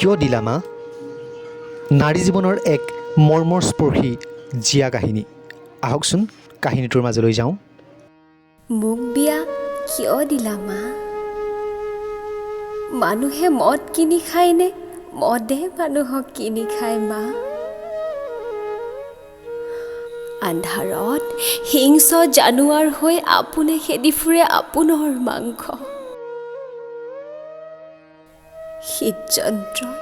কিয় দিলা মা? নাৰী জীৱনৰ এক মৰ্মস্পৰ্শী জীয়া কাহিনী। আহকচোন কাহিনীটোৰ মাজলৈ যাওঁ। মোক বিয়া কিয় দিলা মা? মানুহে মদ কিনি খায়নে মদে মানুহক কিনি খায় মা? আন্ধাৰত হিংস্ৰ জানুৱাৰ হৈ আপোনে খেদি ফুৰে আপোনৰ মাংস। হৃদযন্ত্ৰত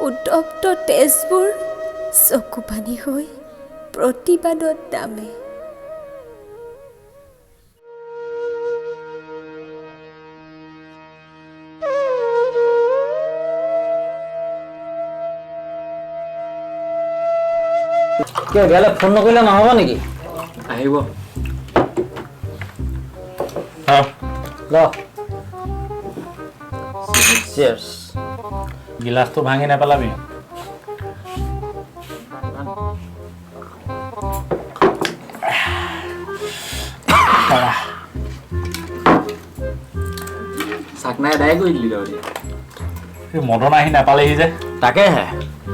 উত্তপ্ত তেজবোৰ চকুপানী হৈ প্ৰতিবাদত নামে। কিয় গেলে ফোন নকৰিলে নহ'ব নেকি? আহিব। ল চিয়াৰ্ছ। গিলাচটো ভাঙি নেপেলাবি। চাকনাই এদাই কৰি দিলি তহঁতি। মদন আহি নেপালেহি যে। তাকেহে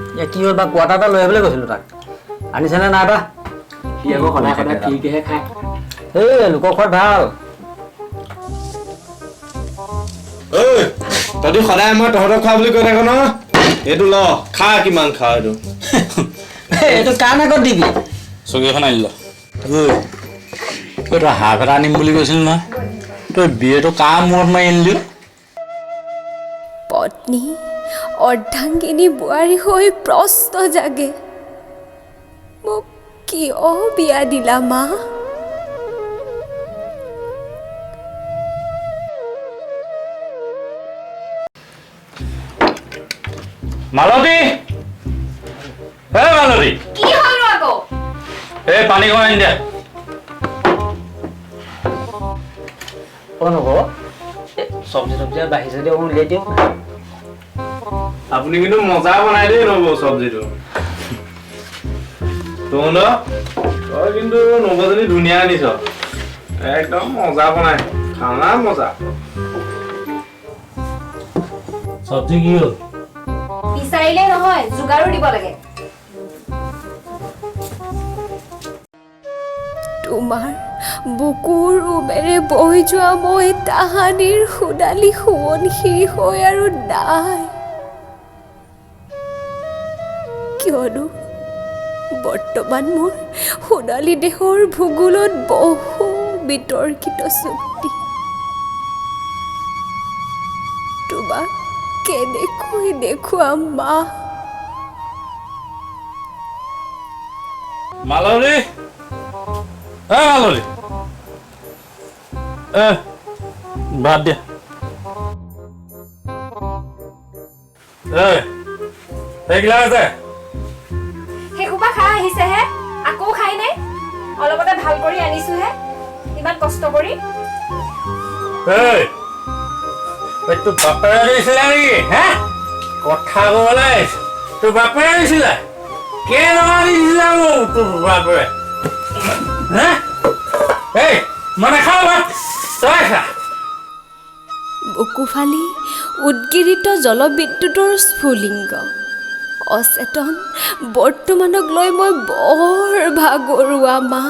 এতিয়া কি হ'ল বা কোৱাৰ্টাৰ এটা লৈ আহিবলৈ কৈছিলোঁ তাক। আনিছেনে নাই বা? সি আকৌ সদায় সদায় ফ্ৰীকেহে খায়। এই লোকৰ ঘৰত ভাল। ঐ তহঁতি সদায় মই তহঁতক খোৱা বুলি কৈ থাক ন। এইটো ল খা, কিমান খা এইটো। এইটো কাৰ আগত দিবি? চকী এখন আনিল। তই হাঁহ এটা আনিম বুলি কৈছিল নহয়। তই বিয়েটো কাৰ মূৰত মাৰি আনিলি? পত্নী অৰ্ধাংগিনী বোৱাৰী হৈ প্ৰশ্ন জাগে, মোক কিয় বিয়া দিলা মা? মালতী, হে মালতী, কি হ'ল আকৌ? এই পানীখন আনি দে। কোন হ'ব? চব্জি বাঢ়িছে দিয়ক, উলিয়াই দিয়ক। আপুনি কিন্তু মজা বনাই দেই নব চব্জিটো। তই কিন্তু নবজনী ধুনীয়া আনিছ, একদম মজা বনাই, খানা মজা। চব্জি কি হ'ল? বিচাৰিলে নহয়, যোগাৰো দিব লাগে। তোমাৰ বুকুৰ উমেৰে বৈ যোৱা মই তাহানিৰ সোণালী সোৱণশিৰি হৈ আৰু নাই। কিয়নো বৰ্তমান মোৰ সোণালী দেহৰ ভূগোলত বহু বিতৰ্কিত চুক্তি। তোমাক কেনেকৈ দেখুৱাম মা? মালতী, মালতী, ভাত দিয়া। গিলাচ আছে? সেইসোপা খাই আহিছেহে, আকৌ খাই নাই? অলপতে ভাল কৰি আনিছোহে, ইমান কষ্ট কৰি। তোৰ বাপেৰে দিছিলে নেকি? হে কথা কবলৈ তোৰ বাপেৰে দিছিলে? কেইটকা দিছিলে মোক তোৰ বাপেৰে? এই মই নাখাওঁ ভাত, তই খা। বুকু ফালি উদ্গিৰিত জলবিদ্যুতৰ স্ফুলিংগ অচেতন বৰ্তমানক লৈ মই বৰ ভাগৰুৱা মা।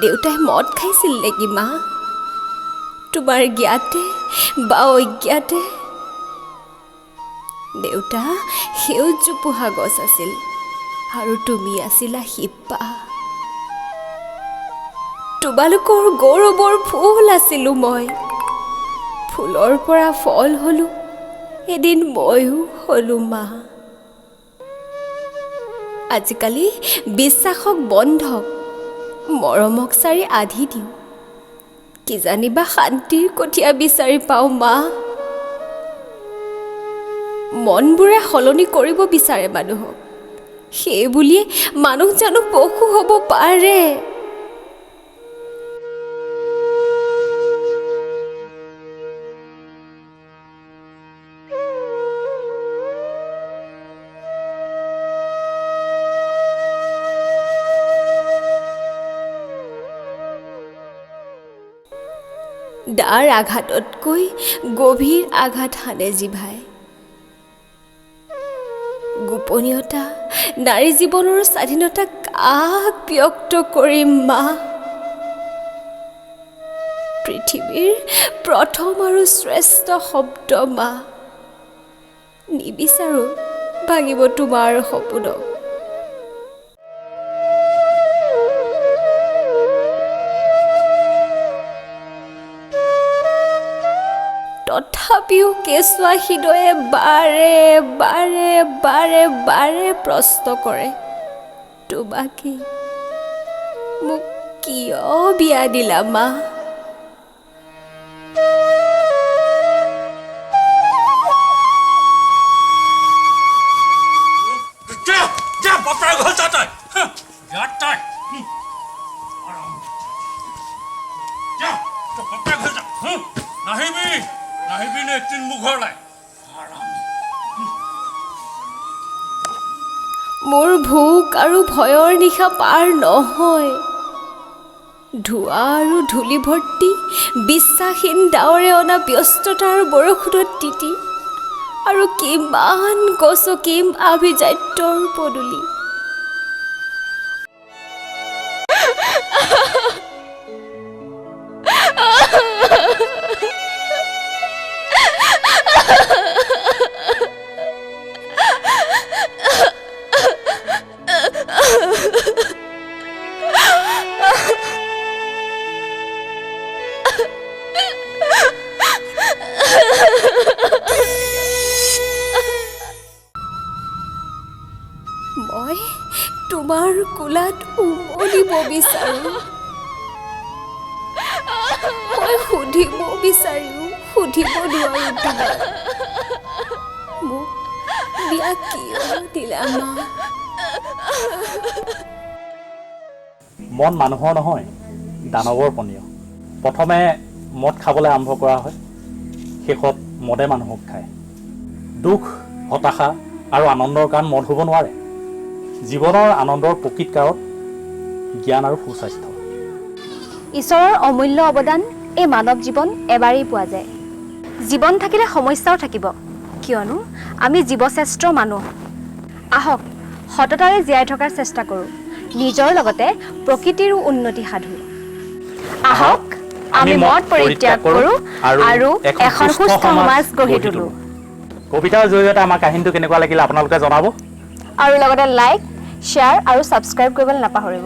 দেউতাই মদ খাইছিল নেকি মা? তোমাৰ জ্ঞাতে বা অজ্ঞাতে? দেউতা সেউজ জোপোহা গছ আছিল আৰু তুমি আছিলা শিপা। তোমালোকৰ গৌৰৱৰ ফুল আছিলোঁ মই, ফুলৰ পৰা ফল হ'লো, এদিন ময়ো হ'লো মা। আজিকালি বিশ্বাসক বন্ধক, মৰমক চাৰি আধি দিওঁ, কিজানিবা শান্তিৰ কঠীয়া বিচাৰি পাওঁ মা। মনবোৰে সলনি কৰিব বিচাৰে মানুহক, সেই বুলিয়ে মানুহ জানো পশু হ'ব পাৰে? দাৰ আঘাততকৈ গভীৰ আঘাত হানে জিভাই। গোপনীয়তা, নাৰী জীৱনৰ স্বাধীনতা কাক ব্যক্ত কৰিম মা? পৃথিৱীৰ প্ৰথম আৰু শ্ৰেষ্ঠ শব্দ মা। নিবিচাৰোঁ ভাঙিব তোমাৰ সপোনক। তথাপিও কেঁচুৱা হৃদয়ে বাৰে বাৰে বাৰে বাৰে প্ৰশ্ন কৰে, তোমাকে মোক কিয় বিয়া দিলা মা? যা বাপেৰ ঘৰ যা তই যা তই যা তোৰ বাপেৰ ঘৰ যা নাহিবি একদিন মোৰ ঘৰলৈ। মোৰ ভোক আৰু ভয়ৰ নিশা পাৰ নহয়। ধোঁৱা আৰু ধূলি ভৰ্তি বিশ্বাসহীন ডাৱৰে অনা ব্যস্ততাৰ বৰষুণত তিতি আৰু কিমান গছকিম আভিজাত্যৰ পদূলি। মই তোমাৰ কোলাত উমলিব বিচাৰোঁ। মই সুধিব বিচাৰিও সুধিব নোৱাৰোঁ তোমাক, মোক বিয়া কিয় দিলা মা? মন মানুহৰ নহয়, দানৱৰ পনীয়। প্ৰথমে মদ খাবলৈ আৰম্ভ কৰা হয়, শেষত মদে মানুহক খায়। দুখ, হতাশা আৰু আনন্দৰ কাৰণ মদ হ'ব নোৱাৰে। জীৱনৰ আনন্দৰ প্ৰকৃত কাৰণ জ্ঞান আৰু সুস্বাস্থ্য। ঈশ্বৰৰ অমূল্য অৱদান এই মানৱ জীৱন এবাৰেই পোৱা যায়। জীৱন থাকিলে সমস্যাও থাকিব, কিয়নো আমি জীৱশ্ৰেষ্ঠ মানুহ। আহক সততাৰে জীয়াই থকাৰ চেষ্টা কৰোঁ, নিজৰ লগতে প্ৰকৃতিৰো উন্নতি সাধু। আহক আমি মদ পৰিত্যাগ কৰোঁ আৰু এখন সুস্থ সমাজ গঢ়ি তোলোঁ। কবিতাৰ জৰিয়তে আমাৰ কাহিনীটো কেনেকুৱা লাগিলে আপোনালোকে জনাব, আৰু লগতে লাইক, শ্বেয়াৰ আৰু ছাবস্ক্ৰাইব কৰিবলৈ নাপাহৰিব।